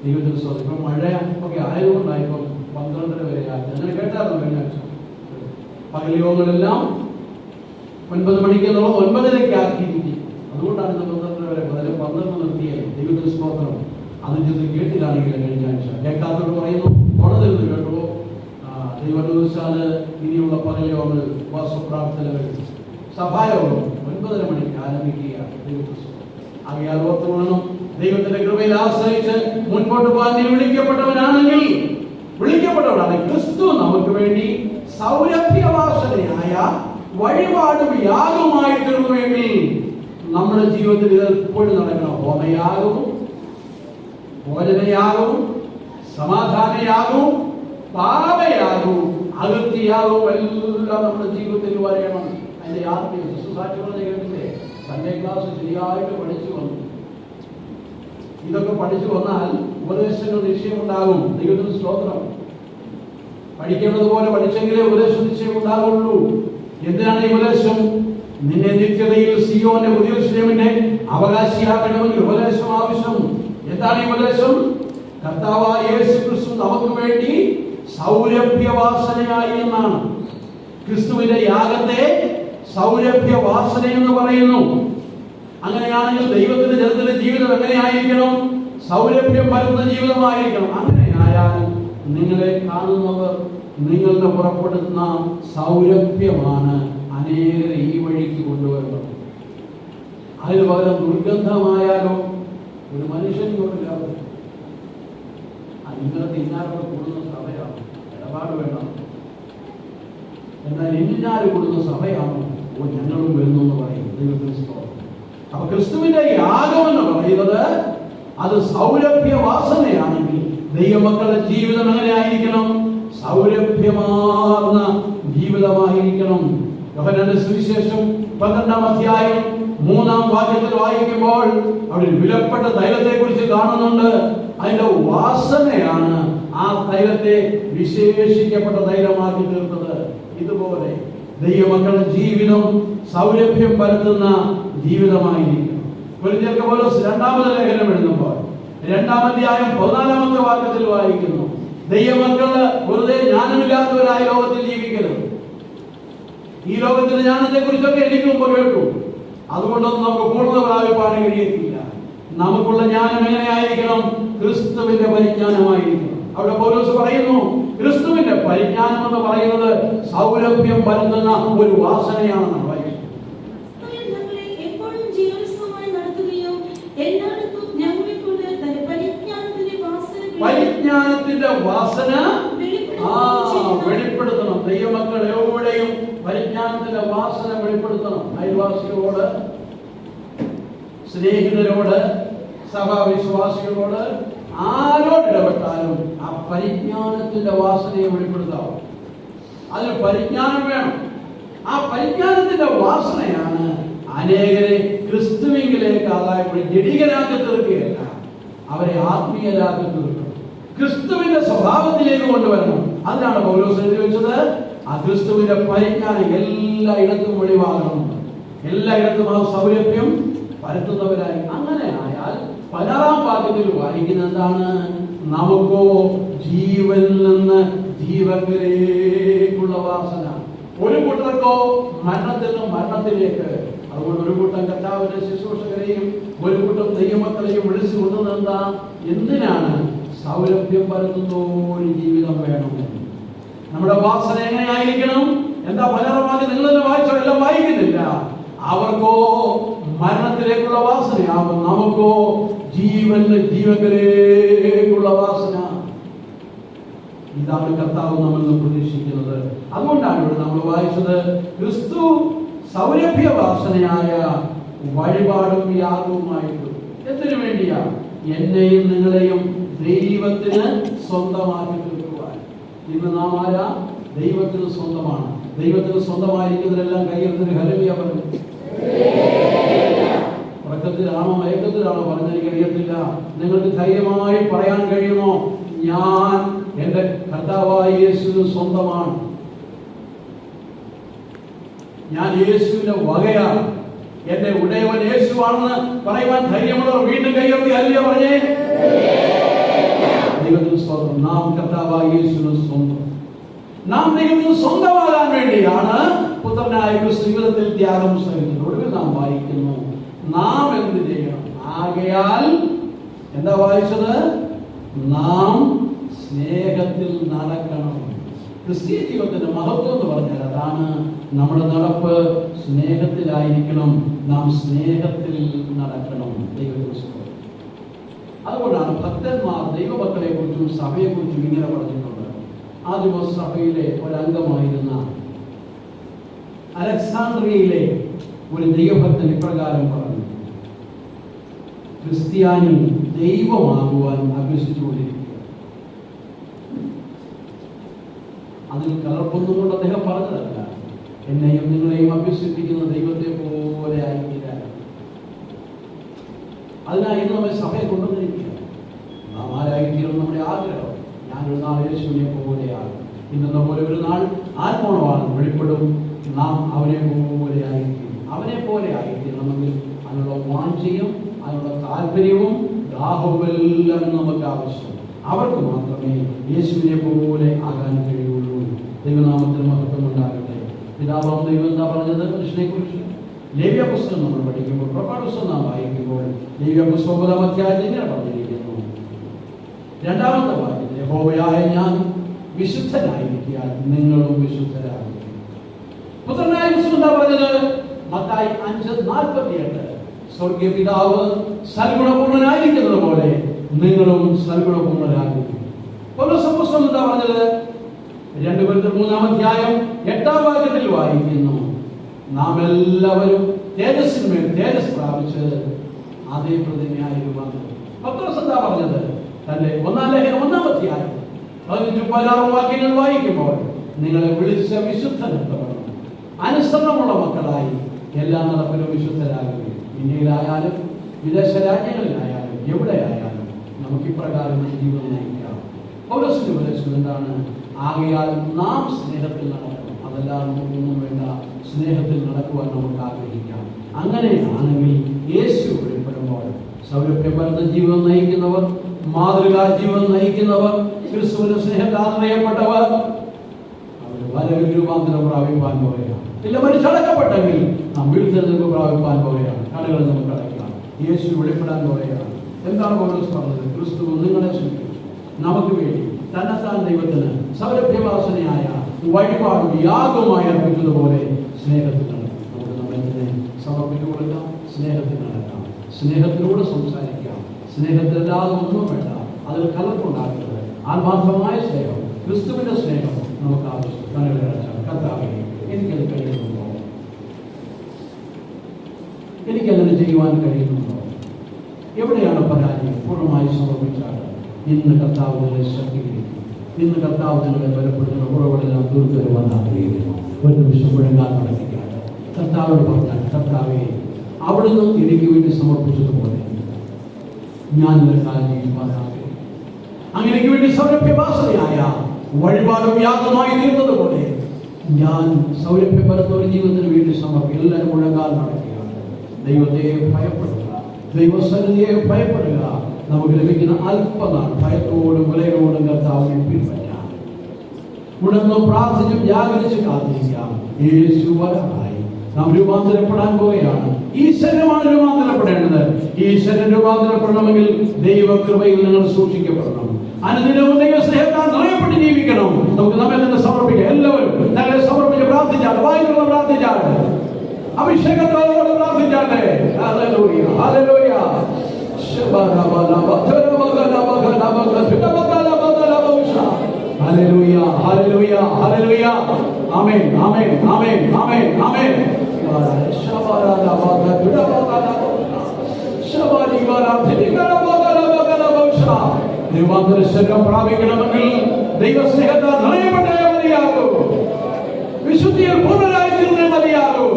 ദൈവത്തിന് സ്തോത്രം. ഇപ്പം മഴ ഒക്കെ ആയതുകൊണ്ടായിപ്പം 12:30 വരെ ആക്കി. അങ്ങനെ കേട്ടായിരുന്നു കഴിഞ്ഞ ആഴ്ച. പകൽ യോഗങ്ങളെല്ലാം 9 മണിക്ക് എന്നുള്ളത് 9:30 ആക്കിയിരിക്കും. അതുകൊണ്ടാണ് ഇത് 12:30 വരെ. 12 നിർത്തിയായി. ദൈവത്തിന് സ്തോത്രം. അത് ചെന്ന് കേട്ടില്ലാണെങ്കിൽ കഴിഞ്ഞ ആഴ്ച കേൾക്കാത്തോട് പറയുന്നു, ഉണർന്നിരുന്ന് കേട്ടോ. ദൈവദൂസാല് ഇനിയുള്ള പകൽ യോഗങ്ങൾ, ഉപവാസപ്രാർത്ഥനകൾ, സഭായോഗം 9:30 മണിക്ക് ആരംഭിക്കുകയാണ്. ആകയാൽ ഓർത്തുകൊള്ളണം, ദൈവത്തിന്റെ കൃപയിൽ ആശ്രയിച്ച് മുൻപോട്ട് പോകാൻ നീ വിളിക്കപ്പെട്ടവനാണെങ്കിൽ ക്രിസ്തു നമുക്ക് വേണ്ടി സൗരഭ്യവാസനയായ വഴിപാടും യാഗവുമായി തീർന്നുവെങ്കിൽ നമ്മുടെ ജീവിതത്തിൽ ഇത് എപ്പോഴും നടക്കണം. ഹോമയാഗവും ഭോജനയാഗവും സമാധാനയാഗവും പാപയാഗവും അകൃത്യയാഗവും എല്ലാം നമ്മുടെ ജീവിതത്തിൽ വരയണം. അതിന്റെ യാത്രയും സുസാക്ഷികളുടെ കേട്ടില്ലേ? സൺഡേ ക്ലാസ് ശരിയായിട്ട് പഠിച്ചു വന്നു. ഇതൊക്കെ പഠിച്ചു വന്നാൽ ഉപദേശങ്ങൾ നിശ്ചയമുണ്ടാകും. ദൈവത്തിന് സ്തോത്രം. പഠിക്കേണ്ടത് പോലെ പഠിച്ചെങ്കിലേ ഉപദേശ നിശ്ചയം ഉണ്ടാകുള്ളൂ. എന്തിനാണ് ഈ ഉപദേശം? നിന്നെ നിത്യതയിൽ സിയോന്റെ പുതിയ യെരൂശലേമിന്റെ അവകാശിയാക്കണമെങ്കിൽ ഉപദേശം ആവശ്യം. എന്താണ് ഈ ഉപദേശം? കർത്താവായ യേശു ക്രിസ്തു നമുക്ക് വേണ്ടി സൗരഭ്യവാസനയായി എന്നാണ്. ക്രിസ്തുവിന്റെ യാഗത്തെ സൗരഭ്യവാസന എന്ന് പറയുന്നു. അങ്ങനെയാണെങ്കിൽ ദൈവത്തിന്റെ ജനത്തിന്റെ ജീവിതം എങ്ങനെയായിരിക്കണം? സൗരഭ്യം പരന്ന ജീവിതമായിരിക്കണം. അങ്ങനെയായാൽ നിങ്ങളെ കാണുന്നവർ നിങ്ങളുടെ പുറപ്പെടുന്ന സൗരഭ്യമാണ് അനേകരെ ഈ വഴിക്ക് കൊണ്ടുവരുന്നത്. അതിന് പകരം ദുർഗന്ധമായാലോ ഒരു മനുഷ്യൻ കൊണ്ടില്ലാതെ ഇന്നത്തെ ഇന്നാരൊക്കെ കൂടുന്ന സഭയാണ്, ഇടപാട് വേണം. എന്നാൽ ഇന്നാര് കൂടുന്ന സഭയാണോ ഞങ്ങളും വരുന്നു എന്ന് പറയും. ദൈവത്തിന് സ്തോത്രം. അപ്പൊ ക്രിസ്തുവിന്റെ യാഗം എന്ന് പറയുന്നത് അത് സൗരഭ്യവാസനയാണെങ്കിൽ ദൈവമക്കളുടെ ജീവിതം എങ്ങനെയായിരിക്കണം? സൗരഭ്യമാർന്ന ജീവിതമായിരിക്കണം. യോഹന്നാന്റെ സുവിശേഷം 12-ാം അധ്യായം 3-ാം വാക്യത്തിൽ വായിക്കുമ്പോൾ അവിടെ വിലപ്പെട്ട തൈലത്തെ കുറിച്ച് കാണുന്നുണ്ട്. അതിന്റെ വാസനയാണ് ആ തൈലത്തെ വിശേഷിക്കപ്പെട്ട തൈലമാക്കി തീർത്തത്. ഇതുപോലെ ദൈവമക്കളുടെ ജീവിതം സൗരഭ്യം പരത്തുന്ന ജീവിതമായിരിക്കും. കൊരിന്ത്യർക്ക് പൗലോസ് 2-ാമത് ലേഖനം എഴുതുമ്പോൾ 2-ാം അധ്യായം 14-ാമത്തെ വാക്യത്തിൽ വായിക്കുന്നു, ദൈവമക്കള് വെറുതെ ജ്ഞാനമില്ലാത്തവരായ ലോകത്തിൽ ജീവിക്കരുത്. ഈ ലോകത്തിന്റെ ജ്ഞാനത്തെ കുറിച്ചൊക്കെ എനിക്ക് മുമ്പ് കേട്ടു. അതുകൊണ്ടൊന്നും നമുക്ക് പൂർണ്ണ പ്രാപിപ്പാൻ കഴിയത്തില്ല. നമുക്കുള്ള ജ്ഞാനം എങ്ങനെയായിരിക്കണം? ക്രിസ്തുവിന്റെ പരിജ്ഞാനമായിരിക്കണം. അവിടെ പൗലോസ് പറയുന്നു, ക്രിസ്തുവിന്റെ പരിജ്ഞാനം എന്ന് പറയുന്നത് സൗരഭ്യം പരത്തുന്ന ഒരു വാസനയാണെന്നാണ് പറയുന്നത്. പരിജ്ഞാനത്തിന്റെ വാസന വെളിപ്പെടുത്തണം. ദൈവമക്കൾ എവിടെയും പരിജ്ഞാനത്തിന്റെ വാസന വെളിപ്പെടുത്തണം. അയൽവാസികളോട്, സ്നേഹിതരോട്, സഭാവിശ്വാസികളോട്, ആരോട് ഇടപെട്ടാലും ആ പരിജ്ഞാനത്തിന്റെ വാസനയെ വെളിപ്പെടുത്താവും. അതിന് പരിജ്ഞാനം വേണം. ആ പരിജ്ഞാനത്തിന്റെ വാസനയാണ് അനേകരെ ക്രിസ്തുവിലേക്ക് അതായത് ജഡികരാക്കി തീർക്കുകയല്ല, അവരെ ആത്മീയരാക്കി തീർക്കണം, ക്രിസ്തുവിന്റെ സ്വഭാവത്തിലേക്ക് കൊണ്ടുവരണം. അതിനാണ് പൗലോസ് എഴുതി വെച്ചത്, ആ ക്രിസ്തുവിന്റെ പരിജ്ഞാനം എല്ലായിടത്തും വെളിവാകണം, എല്ലായിടത്തും ആ സൗരഭ്യം പരത്തുന്നവരായി. അങ്ങനെ ആയാൽ 16-ാം വാക്യത്തിൽ വായിക്കുന്ന എന്താണ്? നമുക്കോ ജീവനിൽ നിന്ന് ജീവനിലേക്കുള്ള വാസന. ഒരു കൂട്ടർക്കോ മരണത്തിൽ നിന്ന് മരണത്തിലേക്ക്. അതുകൊണ്ട് ഒരു കൂട്ടം കർത്താവിന്റെ ശുശ്രൂഷകരെയും ഒരു കൂട്ടം ദൈവമക്കളെയും വിളിച്ചു കൊണ്ടുവന്നെന്താ? എന്തിനാണ്? സൗരഭ്യം പരത്തുന്ന ഒരു ജീവിതം വേണം. നമ്മുടെ വാസന എങ്ങനെയായിരിക്കണം? എന്താ 16-ാം വാക്യം നിങ്ങളെല്ലാം വായിച്ചോ? എല്ലാം വായിക്കുന്നില്ല. അവർക്കോ മരണത്തിലേക്കുള്ള വാസനയാകും, നമുക്കോ ജീവനിലേക്കുള്ള വാസന. ഇതാണ് കർത്താവ് നമ്മളിൽ നിന്ന് പ്രതീക്ഷിക്കുന്നത്. അതുകൊണ്ടാണ് ഇവിടെ നമ്മൾ വായിച്ചത്, ക്രിസ്തു സൗരഭ്യ വാസനയായ വഴിപാടും യാഗവുമായിട്ട്. എന്തിനു വേണ്ടിയാ? എന്നെയും നിങ്ങളെയും ദൈവത്തിന് സ്വന്തമാക്കി തീർക്കുവാൻ. ഇന്ന് നാം ആരാ? ദൈവത്തിന് സ്വന്തമാണ്. ദൈവത്തിന് സ്വന്തമായിരിക്കുന്നതിനെല്ലാം കയ്യെടുത്തിന് ഹല്ലേലൂയ പറഞ്ഞു. ഉറക്കത്തിലാണോ മയക്കത്തിലാണോ പറഞ്ഞെനിക്ക് അറിയത്തില്ല. നിങ്ങൾക്ക് ധൈര്യമായി പറയാൻ കഴിയുമോ? ഞാൻ എന്റെ കർത്താവായ യേശുവിന് സ്വന്തമാണ്, ഞാൻ യേശുവിന്റെ വകയാണ്, എന്റെ ഉടയവൻ യേശുവാണെന്ന് പറയുവാൻ ധൈര്യമുള്ളവർ വീണ്ടും കൈയുയർത്തി ഹല്ലേലൂയ പറഞ്ഞേ. ദൈവത്തിന് സ്വന്തം. നാം കർത്താവായ യേശുവിന് സ്വന്തം. നാം ദൈവത്തിന് സ്വന്തമാകാൻ വേണ്ടിയാണ് പുത്രനായ ക്രിസ്തു ജീവിതത്തിൽ ത്യാഗം സഹിച്ചത്. ഒടുവിൽ നാം വായിക്കുന്നു, നാം എന്ത് ചെയ്യണം? ആകയാൽ എന്താ വായിച്ചത്? നാം സ്നേഹത്തിൽ നടക്കണം. ക്രിസ്തീയ ജീവിതത്തിന്റെ മഹത്വം എന്ന് പറഞ്ഞാൽ അതാണ്. നമ്മുടെ നടപ്പ് സ്നേഹത്തിലായിരിക്കണം. നാം സ്നേഹത്തിൽ നടക്കണം. ദൈവത്തിന്. അതുകൊണ്ടാണ് ഭക്തന്മാർ ദൈവമക്കളെ കുറിച്ചും സഭയെ കുറിച്ചും ഇങ്ങനെ പറഞ്ഞിട്ടുണ്ട്. ആദിമ സഭയിലെ ഒരംഗമായിരുന്ന അലക്സാണ്ട്രിയയിലെ ഒരു ദൈവഭക്തൻ ഇപ്രകാരം പറഞ്ഞു, ക്രിസ്ത്യാനി ദൈവമാകുവാൻ അഭ്യസിച്ചുകൊണ്ടിരിക്കുക. അതിൽ കലർപ്പൊന്നുകൊണ്ട് അദ്ദേഹം പറഞ്ഞതല്ല, എന്നെയും നിങ്ങളെയും അഭ്യസിപ്പിക്കുന്ന ദൈവത്തെ പോലെ ആയിരിക്കാൻ. അതിനായി ഇന്ന് നമ്മെ സഭയെ കൊണ്ടുവന്നിരിക്കുക. നാം ആരായിരിക്കണം നമ്മുടെ ആഗ്രഹം? ഞാനൊരു നാൾ യേശുവിനെ പോലെയാണ്. ഇന്നെന്ന പോലെ ഒരു നാൾ ആത്മാവാണ് വെളിപ്പെടും. നാം അവനെ പോലെ ആയിരിക്കും. അവനെ പോലെ ആയിരിക്കണമെങ്കിൽ അതിനുള്ള വാഞ്ചയും അതിനുള്ള താല്പര്യവും ദാഹവും എല്ലാം നമുക്ക് ആവശ്യം. അവർക്ക് മാത്രമേ യേശുവിനെ പോലെ ആകാൻ കഴിയുള്ളൂ. ദൈവനാമത്തിന് മഹത്വം ഉണ്ടാകട്ടെ. പിതാവാം ദൈവം എന്താ പറഞ്ഞത് മനുഷ്യനെ കുറിച്ച്? ലേവ്യ പുസ്തകം നമ്മൾ പഠിക്കുമ്പോൾ, പുറപ്പാട് പുസ്തകം നാം വായിക്കുമ്പോൾ ലേവ്യ പുസ്തകം 9-ാം അധ്യായത്തിൽ ഇങ്ങനെ പറഞ്ഞിരിക്കുന്നു. 2-ാമത്തെ വാക്യത്തിൽ, യഹോവയായ ഞാൻ വിശുദ്ധനായിരിക്കാൻ നിങ്ങളും വിശുദ്ധരാകും. പുത്രനായ ക്രിസ്തു എന്താ പറഞ്ഞത്? മത്തായി 5:48, സ്വർഗീയ പിതാവ് സൽഗുണപൂർണ്ണനായിരിക്കുന്നത് പോലെ നിങ്ങളും സൽഗുണപൂർണ്ണരാകും. പൗലോസ് പുസ്തകം എന്താ പറഞ്ഞത്? 2 Corinthians 3-ാം അധ്യായം 8-ാം വാക്യത്തിൽ വായിക്കുന്നു, നാം എല്ലാവരും തേജസ്സിന്മേൽ തേജസ് പ്രാപിച്ച് അതേ പ്രതിമയായിരുന്നു. പത്രോസ് എന്താ പറഞ്ഞത്? തന്റെ 1-ാം ലേഖനം 1-ാം അധ്യായം 15-16 വാക്യങ്ങൾ വായിക്കുമ്പോൾ, നിങ്ങളെ വിളിച്ച വിശുദ്ധനെത്തണം, അനുസരണമുള്ള മക്കളായി എല്ലാ നടപ്പിലും വിശുദ്ധരാകുകയും. ഇന്ത്യയിലായാലും വിദേശ രാജ്യങ്ങളിലായാലും എവിടെയായാലും നമുക്ക് ഇപ്രകാരം ജീവിതം നയിക്കാം. പൗലോസിന്റെ ഉപദേശം എന്താണ്? ആകയാൽ നാം സ്നേഹത്തിൽ നടക്കണം. അതെല്ലാം നമുക്കൊന്നും വേണ്ട, സ്നേഹത്തിൽ നടക്കുവാൻ നമുക്ക് ആഗ്രഹിക്കാം. അങ്ങനെയാണെങ്കിൽ യേശു വെളിപ്പെടുമ്പോൾ സൗരഭ്യപരത ജീവിതം നയിക്കുന്നവർ, മാതൃകാ ജീവിതം നയിക്കുന്നവർ, ക്രിസ്തുവിന്റെ സ്നേഹത്താൽ നിറയപ്പെട്ടവർ, അവർ വരവിൽ രൂപാന്തരം പ്രാപിപ്പാൻ പോവുകയാണ്. ഇല്ല, മനുഷ്യടക്കപ്പെട്ടെങ്കിൽ നാം വീഴ്ചെടുപ്പ് പ്രാപിപ്പാൻ പോവുകയാണ്. കടകൾ നമുക്ക് അടയ്ക്കാം. യേശു വെളിപ്പെടാൻ പോവുകയാണ്. എന്താണ് പൗലോസ് പറഞ്ഞത്? ക്രിസ്തു നിങ്ങളെ സ്നേഹിച്ചു, നമുക്ക് വേണ്ടി തന്നെത്താൻ ദൈവത്തിന് സൗരഭ്യവാസനയായ വഴിപാടും യാഗമായി അർപ്പിച്ചതുപോലെ സ്നേഹത്തിൽ നടക്കാം. നമുക്ക് നമ്മെ സമർപ്പിച്ചു കൊടുക്കാം. സ്നേഹത്തിൽ നടക്കാം, സ്നേഹത്തിലൂടെ സംസാരിക്കാം. സ്നേഹത്തിലല്ലാതെ ഒന്നും വേണ്ട, അതിൽ കലർപ്പുണ്ടാക്കുന്നത് ആത്മാർത്ഥമായ സ്നേഹം, ക്രിസ്തുവിന്റെ സ്നേഹം നമുക്ക് ആവശ്യം. കർത്താവേ, എനിക്കത് കഴിയുന്നുണ്ടോ? എനിക്കതിന് ചെയ്യുവാൻ കഴിയുന്നുണ്ടോ? എവിടെയാണ് പരാജയം? പൂർണ്ണമായി സമർപ്പിച്ചാൽ ഇന്ന് കർത്താവ് നിങ്ങളെ ശക്തീകരിക്കും. ഇന്ന് കർത്താവ് നിങ്ങളെ ബലപ്പെടുത്തുന്ന കുറവുകളെല്ലാം തീർത്തു വരുവാൻ ആഗ്രഹിക്കുന്നു. ഒരു നിമിഷം മുഴങ്ങാൻ നടത്തിക്കാണ്. കർത്താവോട് പറഞ്ഞാൽ, കർത്താവെ, അവിടുന്ന് എനിക്ക് വേണ്ടി സമർപ്പിച്ചതുപോലെ ഞാൻ നിനക്കായി ജീവിക്കാൻ ആഗ്രഹിക്കുന്നു. അങ്ങനെ എനിക്ക് വേണ്ടി സൗരഭ്യവാസനയായ വഴിപാടും യാഗമായി തീർന്നതുപോലെ ഞാൻ സൗരഭ്യപരത്ത ഒരു ജീവിതത്തിന് വേണ്ടി സമർപ്പിക്കും. എല്ലാവരും മുഴങ്ങാൻ നടക്കുകയാണ്. ദൈവത്തെ ഭയപ്പെടുക, ദൈവസന്നിധിയെ ഭയപ്പെടുക. നമുക്ക് ലഭിക്കുന്ന അല്പനാൾ ഭയത്തോടും വിലയോടും കർത്താവിനെ പിൻപറ്റാം. ഉണർന്ന് പ്രാർത്ഥിച്ചും ജാഗരിച്ച് കാത്തിരിക്കാം. യേശു വരമായി നാം രൂപാന്തരപ്പെടാൻ പോവുകയാണ്. ഈശ്വരമാണ് രൂപാന്തരപ്പെടേണ്ടത്. ഈശ്വരൻ രൂപാന്തരപ്പെടണമെങ്കിൽ ദൈവകൃപയിൽ നിങ്ങൾ സൂക്ഷിക്കപ്പെടണം. അനുദിനവും ദൈവസ്നേഹത്താൽ നിറയപ്പെട്ട് ജീവിക്കണം. നമുക്ക് നമ്മെ തന്നെ സമർപ്പിക്കാം. എല്ലാവരും ഞങ്ങളെ സമർപ്പിച്ച് പ്രാർത്ഥിച്ചാൽ, വായിക്കുന്ന പ്രാർത്ഥിച്ചാൽ, അഭിഷേകത്തോടെ പ്രാർത്ഥിച്ചാട്ടെ. ഹല്ലേലൂയ, ഹല്ലേലൂയ. ഹല്ലേലൂയ, ഹല്ലേലൂയ, ഹല്ലേലൂയ. ആമേൻ, ആമേൻ, ആമേൻ, ആമേൻ, ആമേൻ. രൂപാന്തരം പ്രാപിക്കണമെങ്കിൽ ദൈവസ്നേഹത്താൽ നിറയപ്പെട്ടേ മതിയാകൂ. വിശുദ്ധിയിൽ പൂർണ്ണരായി തീർന്നേ മതിയാകൂ.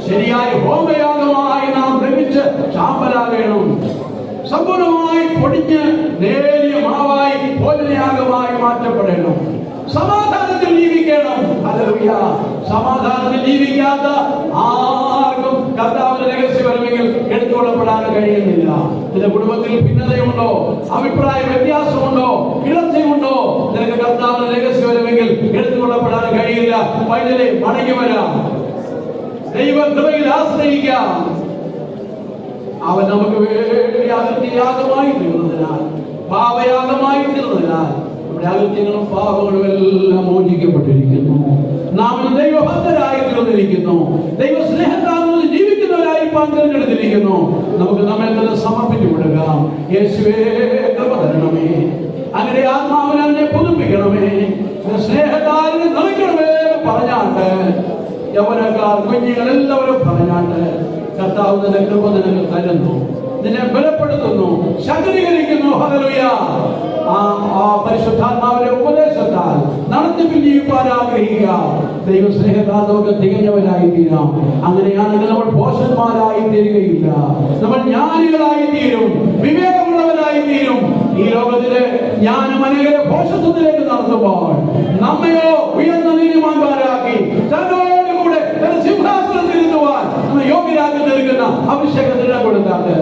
ശരിയായ ഹോമയാഗമായി നാം ദ്രവിച്ച് ചാമ്പലാകണം. സമ്പൂർണമായി പൊടിഞ്ഞ് നേരിയ മാവായി ഭോജനയാഗമായി മാറ്റപ്പെടണം. സമാധാനത്തിൽ ജീവിക്കണം. ഹല്ലേലൂയ. സമാധാനത്തിൽ ജീവിക്കാത്ത ആർക്കും കർത്താവിന്റെ രഹസ്യപരമെങ്കിൽ എടുത്തുകൊള്ളപ്പെടാൻ കഴിയുന്നില്ല. നിന്റെ കുടുംബത്തിൽ ഭിന്നതയുണ്ടോ, അഭിപ്രായ വ്യത്യാസമുണ്ടോ, ഇടർച്ചയുണ്ടോ, നിനക്ക് കർത്താവിന്റെ രഹസ്യപരമെങ്കിൽ എടുത്തുകൊള്ളപ്പെടാൻ കഴിയില്ല. പൈതലെ മടങ്ങി വരാം. ദൈവകൃപയിൽ ആശ്രയിക്കാം. അവൻ നമുക്ക് വേണ്ടി അകൃത്യയാഗമായി തീർന്നതിനാൽ, പാപയാഗമായി തീർന്നതിനാൽ നമ്മുടെ അകൃത്യങ്ങളും പാപങ്ങളും എല്ലാം മോചിക്കപ്പെട്ടിരിക്കുന്നു. നാം ദൈവഭക്തരായി തീർന്നിരിക്കുന്നു. ദൈവസ്നേഹത്താൽ ജീവിക്കുന്നവരായി തിരഞ്ഞെടുത്തിരിക്കുന്നു. നമുക്ക് നമ്മെ തന്നെ സമർപ്പിച്ചു കൊടുക്കാം. യേശുവേ, കൃപ തരണമേ. അങ്ങനെ ആത്മാവിനെ എന്നെ പുതുപ്പിക്കണമേ. സ്നേഹത്താൽ നിറയ്ക്കണമേ പറഞ്ഞാട്ട് യൗവനക്കാർ, കുഞ്ഞുങ്ങൾ എല്ലാവരും പറഞ്ഞാട്ട് കർത്താവ് നിന്റെ കൃപ നിനക്ക് തരുന്നു, നിന്നെ ബലപ്പെടുത്തുന്നു, ശക്തീകരിക്കുന്നു. ഹല്ലേലൂയ. ആ പരിശുദ്ധാത്മാവിന്റെ ഉപദേശത്താൽ നടത്തിപ്പിൽ ജീവിക്കാൻ ആഗ്രഹിക്കുക. ദൈവസ്നേഹത്താൽ നമുക്ക് തികഞ്ഞവരായി തീരാം. അങ്ങനെയാണെങ്കിൽ നമ്മൾ ഭോഷന്മാരായി തീരുകയില്ല. നമ്മൾ ജ്ഞാനികളായി തീരും, വിവേകമുള്ളവരായി തീരും. ഈ ലോകത്തിലെ ജ്ഞാനം അനേകരെ ഭോഷത്വത്തിലേക്ക് നടത്തുമ്പോൾ നമ്മയോ ഉയർന്ന നീതിമാന്മാരാക്കി തന്നോടുകൂടെ സിംഹാസനത്തിൽ ഇരുന്നുവാൻ നമ്മെ യോഗ്യരാക്കി തീർക്കുന്ന അഭിഷേകത്തിന് കൊടുത്താട്ട്.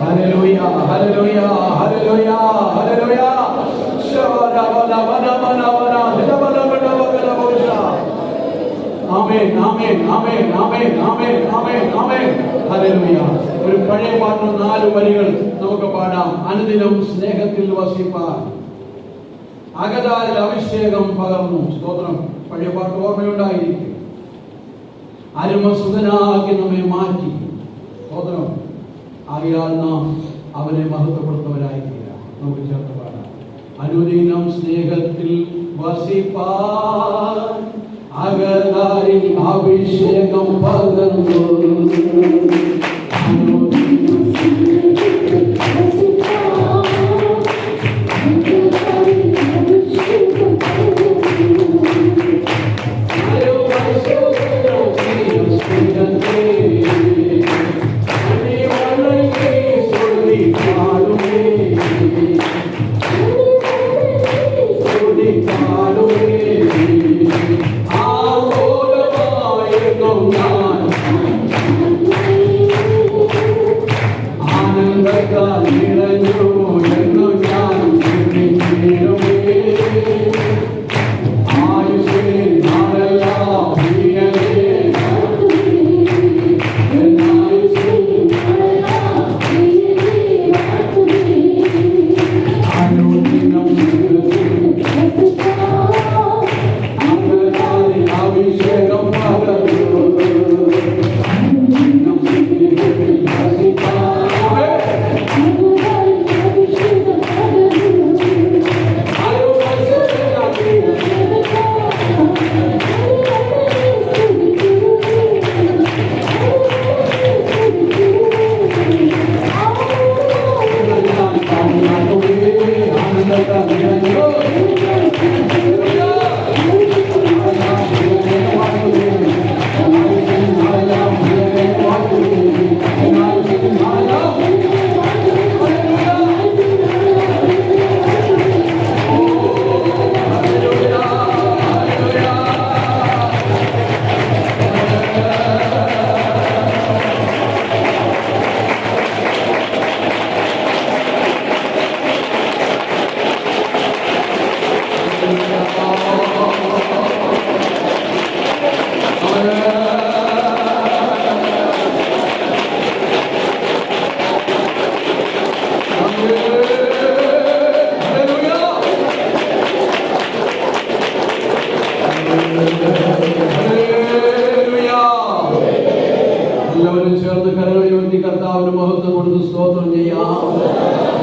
ഹല്ലേലൂയ, ഹല്ലേലൂയ, ഹല്ലേലൂയ, ഹല്ലേലൂയ. ആമേൻ, ആമേൻ, ആമേൻ, ആമേൻ, ആമേൻ, ആമേൻ, ആമേൻ. ഹല്ലേലൂയ. ഒരു പഴയ പാട്ട് 4 വരികൾ നമുക്ക് പാടാം. അനുദിനം സ്നേഹത്തിൽ വസിപ്പാൻ അകതാരിൽ അഭിഷേകം പകർന്നു. സ്തോത്രം. പഴയ പാട്ട് ഓർമ്മയുണ്ടായിരിക്കും. അരുമസുതനാക്കി നമ്മെ മാറ്റി. സ്തോത്രം. ആകയാൽ നാം അവനെ മഹത്വപ്പെടുത്തുന്നവരായി തീരാം. നമുക്ക് ചേർത്ത് പാടാം. അനുദിനം സ്നേഹത്തിൽ വസിപ്പാൻ അകതാരിൽ അഭിഷേകം പകർന്നു. I കരങ്ങളെ ഉയർത്തി കർത്താവിന് മഹത്വം കൊടുത്ത് സ്തോത്രം ചെയ്യാം.